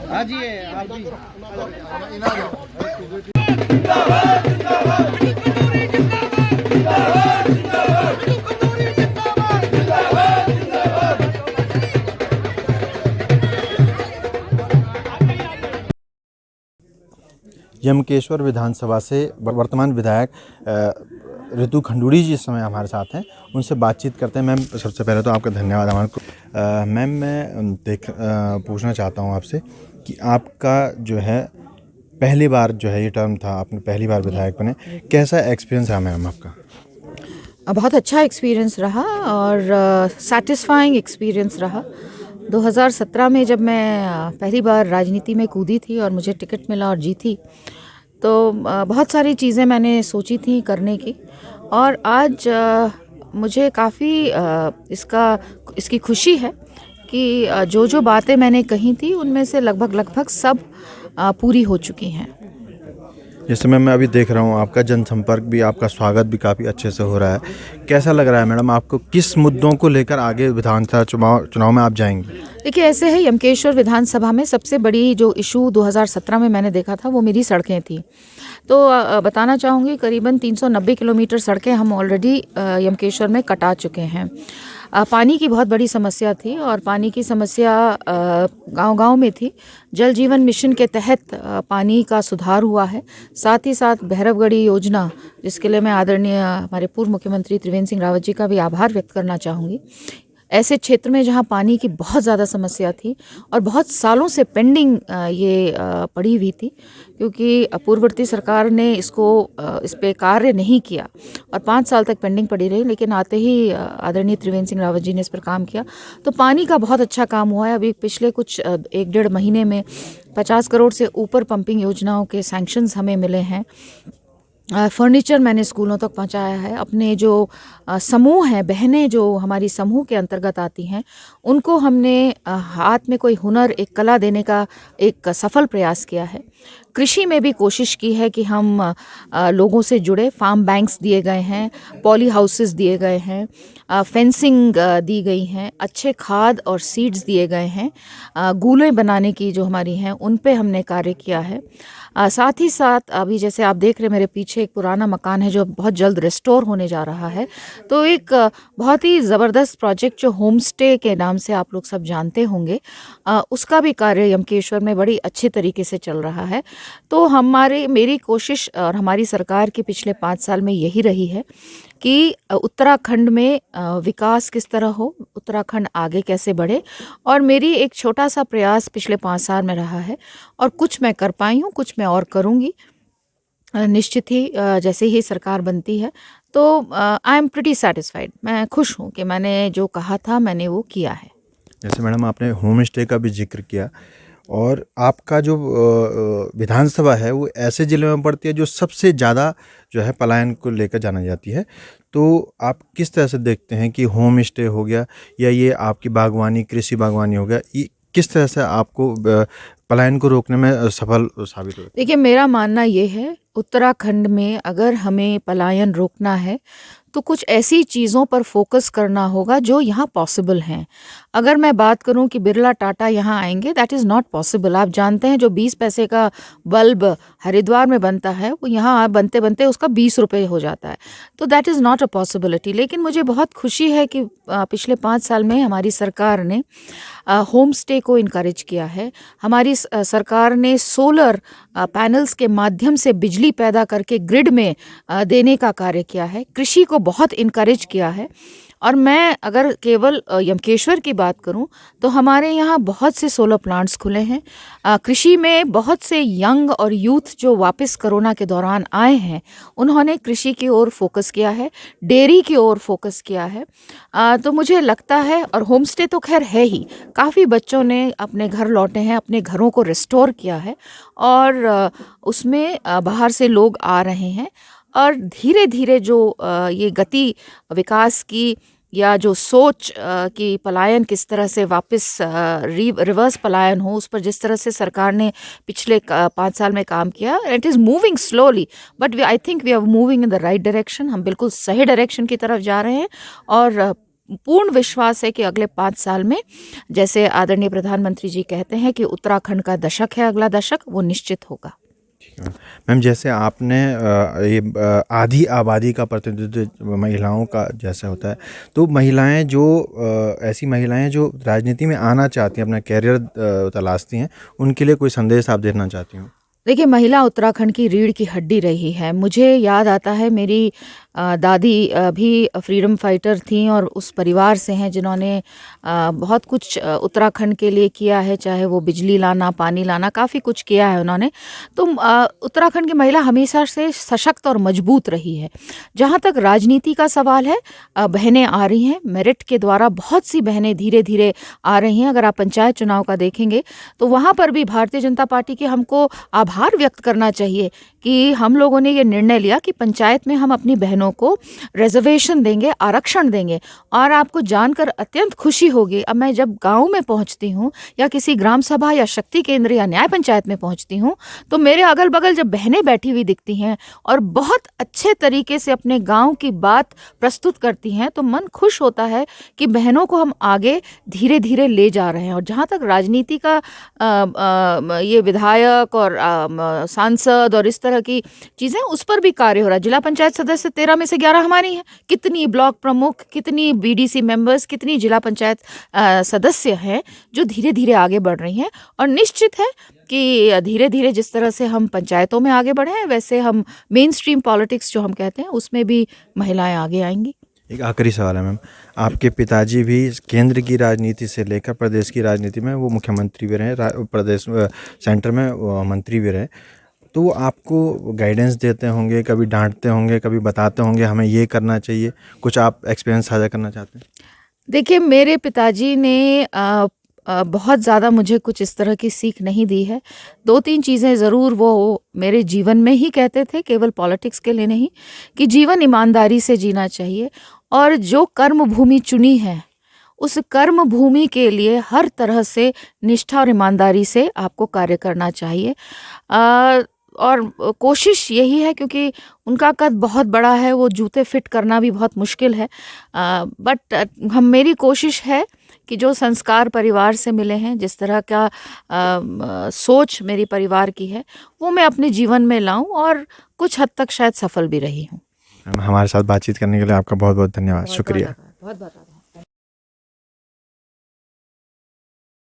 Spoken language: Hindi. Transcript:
हाँ जी आप जी यमकेश्वर विधानसभा से वर्तमान विधायक ऋतु खंडूड़ी जी इस समय हमारे साथ हैं, उनसे बातचीत करते हैं। मैम, सबसे पहले तो आपका धन्यवाद हमारे को। मैम, मैं पूछना चाहता हूं आपसे कि आपका जो है पहली बार जो है ये टर्म था, आपने पहली बार विधायक बने, कैसा एक्सपीरियंस रहा मैम आपका? बहुत अच्छा एक्सपीरियंस रहा और सेटिस्फाइंग एक्सपीरियंस रहा। 2017 में जब मैं पहली बार राजनीति में कूदी थी और मुझे टिकट मिला और जीती, तो बहुत सारी चीज़ें मैंने सोची थी करने की, और आज मुझे काफ़ी इसकी खुशी है कि जो बातें मैंने कही थी उनमें से लगभग सब पूरी हो चुकी हैं। जैसे मैं अभी देख रहा हूँ आपका जनसंपर्क भी, आपका स्वागत भी काफ़ी अच्छे से हो रहा है। कैसा लग रहा है मैडम आपको, किस मुद्दों को लेकर आगे विधानसभा चुनाव में आप जाएंगी? देखिए, ऐसे है, यमकेश्वर विधानसभा में सबसे बड़ी जो इशू 2017 में मैंने देखा था वो मेरी सड़कें थी। तो बताना चाहूँगी, करीबन 390 किलोमीटर सड़कें हम ऑलरेडी यमकेश्वर में कटा चुके हैं। पानी की बहुत बड़ी समस्या थी और पानी की समस्या गांव-गांव में थी। जल जीवन मिशन के तहत पानी का सुधार हुआ है। साथ ही साथ भैरवगढ़ी योजना, जिसके लिए मैं आदरणीय हमारे पूर्व मुख्यमंत्री त्रिवेंद्र सिंह रावत जी का भी आभार व्यक्त करना चाहूँगी। ऐसे क्षेत्र में जहाँ पानी की बहुत ज़्यादा समस्या थी और बहुत सालों से पेंडिंग ये पड़ी हुई थी, क्योंकि पूर्ववर्ती सरकार ने इस पे कार्य नहीं किया और 5 साल तक पेंडिंग पड़ी रही, लेकिन आते ही आदरणीय त्रिवेंद्र सिंह रावत जी ने इस पर काम किया, तो पानी का बहुत अच्छा काम हुआ है। अभी पिछले कुछ 1-1.5 महीने में 50 करोड़ से ऊपर पंपिंग योजनाओं के सैंक्शंस हमें मिले हैं। फर्नीचर मैंने स्कूलों तक पहुंचाया है। अपने जो समूह हैं, बहनें जो हमारी समूह के अंतर्गत आती हैं, उनको हमने हाथ में कोई हुनर, एक कला देने का एक सफल प्रयास किया है। कृषि में भी कोशिश की है कि हम लोगों से जुड़े। फार्म बैंक्स दिए गए हैं, पॉली हाउसेस दिए गए हैं, फेंसिंग दी गई हैं, अच्छे खाद और सीड्स दिए गए हैं, गूलें बनाने की जो हमारी हैं उन पे हमने कार्य किया है। साथ ही साथ अभी जैसे आप देख रहे हैं, मेरे पीछे एक पुराना मकान है जो बहुत जल्द रिस्टोर होने जा रहा है। तो एक बहुत ही ज़बरदस्त प्रोजेक्ट जो होम स्टे के नाम से आप लोग सब जानते होंगे, उसका भी कार्य यमकेश्वर में बड़ी अच्छे तरीके से चल रहा है। तो मेरी कोशिश और हमारी सरकार की पिछले 5 साल में यही रही है कि उत्तराखंड में विकास किस तरह हो, उत्तराखंड आगे कैसे बढ़े, और मेरी एक छोटा सा प्रयास पिछले 5 साल में रहा है और कुछ मैं कर पाई हूँ, कुछ मैं और करूँगी निश्चित ही जैसे ही सरकार बनती है। तो आई एम प्रिटी सेटिस्फाइड, मैं खुश हूँ कि मैंने जो कहा था मैंने वो किया है। जैसे मैडम आपने होम स्टे का भी जिक्र किया, और आपका जो विधानसभा है वो ऐसे ज़िले में पड़ती है जो सबसे ज़्यादा जो है पलायन को लेकर जाना जाती है, तो आप किस तरह से देखते हैं कि होम स्टे हो गया या ये आपकी बागवानी, कृषि बागवानी हो गया, ये किस तरह से आपको पलायन को रोकने में सफल साबित हो? देखिए, मेरा मानना ये है, उत्तराखंड में अगर हमें पलायन रोकना है तो कुछ ऐसी चीज़ों पर फोकस करना होगा जो यहाँ पॉसिबल हैं। अगर मैं बात करूँ कि बिरला टाटा यहाँ आएंगे, दैट इज़ नॉट पॉसिबल। आप जानते हैं, जो 20 पैसे का बल्ब हरिद्वार में बनता है वो यहाँ बनते बनते उसका 20 रुपये हो जाता है। तो that is not a possibility. लेकिन मुझे बहुत खुशी है कि पिछले 5 साल में हमारी सरकार ने होम स्टे को इनकरेज किया है। हमारी सरकार ने सोलर पैनल्स के माध्यम से बिजली पैदा करके ग्रिड में देने का कार्य किया है। कृषि को बहुत इनकरेज किया है। और मैं अगर केवल यमकेश्वर की बात करूं तो हमारे यहाँ बहुत से सोलर प्लांट्स खुले हैं। कृषि में बहुत से यंग और यूथ जो वापस कोरोना के दौरान आए हैं, उन्होंने कृषि की ओर फोकस किया है, डेयरी की ओर फोकस किया है। तो मुझे लगता है, और होम स्टे तो खैर है ही, काफ़ी बच्चों ने अपने घर लौटे हैं, अपने घरों को रिस्टोर किया है और उसमें बाहर से लोग आ रहे हैं। और धीरे धीरे जो ये गति विकास की या जो सोच कि पलायन किस तरह से वापस रिवर्स पलायन हो, उस पर जिस तरह से सरकार ने पिछले 5 साल में काम किया, it is moving slowly but I think we are moving in the right direction. हम बिल्कुल सही डायरेक्शन की तरफ जा रहे हैं और पूर्ण विश्वास है कि अगले 5 साल में, जैसे आदरणीय प्रधानमंत्री जी कहते हैं कि उत्तराखंड का दशक है अगला दशक, वो निश्चित होगा। मैम, जैसे आपने ये आधी आबादी का प्रतिनिधित्व महिलाओं का जैसा होता है, तो महिलाएं जो ऐसी महिलाएं जो राजनीति में आना चाहती हैं, अपना कैरियर तलाशती हैं, उनके लिए कोई संदेश आप देना चाहती हूँ? देखिए, महिला उत्तराखंड की रीढ़ की हड्डी रही है। मुझे याद आता है मेरी दादी भी फ्रीडम फाइटर थीं और उस परिवार से हैं जिन्होंने बहुत कुछ उत्तराखंड के लिए किया है, चाहे वो बिजली लाना, पानी लाना, काफ़ी कुछ किया है उन्होंने। तो उत्तराखंड की महिला हमेशा से सशक्त और मजबूत रही है। जहाँ तक राजनीति का सवाल है, बहनें आ रही हैं, मेरिट के द्वारा बहुत सी बहनें धीरे धीरे आ रही हैं। अगर आप पंचायत चुनाव का देखेंगे तो वहाँ पर भी भारतीय जनता पार्टी के हमको आभार व्यक्त करना चाहिए कि हम लोगों ने ये निर्णय लिया कि पंचायत में हम अपनी बहनों को रिजर्वेशन देंगे, आरक्षण देंगे। और आपको जानकर अत्यंत खुशी होगी, अब मैं जब गांव में पहुंचती हूं या किसी ग्राम सभा या शक्ति केंद्र या न्याय पंचायत में पहुंचती हूं, तो मेरे अगल बगल जब बहनें बैठी हुई दिखती हैं और बहुत अच्छे तरीके से अपने गांव की बात प्रस्तुत करती हैं, तो मन खुश होता है कि बहनों को हम आगे धीरे धीरे ले जा रहे हैं। और जहाँ तक राजनीति का ये विधायक और सांसद और इस तरह की चीज़ें, उस पर भी कार्य हो रहा है। जिला पंचायत सदस्य 13 में से 11 हमारी हैं। कितनी ब्लॉक प्रमुख, कितनी बीडीसी मेंबर्स, कितनी जिला पंचायत सदस्य हैं जो धीरे धीरे आगे बढ़ रही हैं। और निश्चित है कि धीरे धीरे जिस तरह से हम पंचायतों में आगे बढ़े हैं, वैसे हम मेन स्ट्रीम पॉलिटिक्स जो हम कहते हैं उसमें भी महिलाएं आगे आएंगी। एक आखिरी सवाल है मैम, आपके पिताजी भी केंद्र की राजनीति से लेकर प्रदेश की राजनीति में वो मुख्यमंत्री भी रहे, प्रदेश सेंटर में मंत्री भी रहे, तो वो आपको गाइडेंस देते होंगे, कभी डांटते होंगे, कभी बताते होंगे हमें ये करना चाहिए, कुछ आप एक्सपीरियंस साझा करना चाहते हैं? देखिए, मेरे पिताजी ने बहुत ज़्यादा मुझे कुछ इस तरह की सीख नहीं दी है। 2-3 चीज़ें ज़रूर वो मेरे जीवन में ही कहते थे, केवल पॉलिटिक्स के लिए नहीं, कि जीवन ईमानदारी से जीना चाहिए और जो कर्म भूमि चुनी है उस कर्म भूमि के लिए हर तरह से निष्ठा और ईमानदारी से आपको कार्य करना चाहिए। और कोशिश यही है, क्योंकि उनका कद बहुत बड़ा है, वो जूते फिट करना भी बहुत मुश्किल है, बट मेरी कोशिश है कि जो संस्कार परिवार से मिले हैं, जिस तरह का सोच मेरी परिवार की है, वो मैं अपने जीवन में लाऊं और कुछ हद तक शायद सफल भी रही हूँ। हमारे साथ बातचीत करने के लिए आपका बहुत बहुत धन्यवाद, शुक्रिया। बहुत बहुत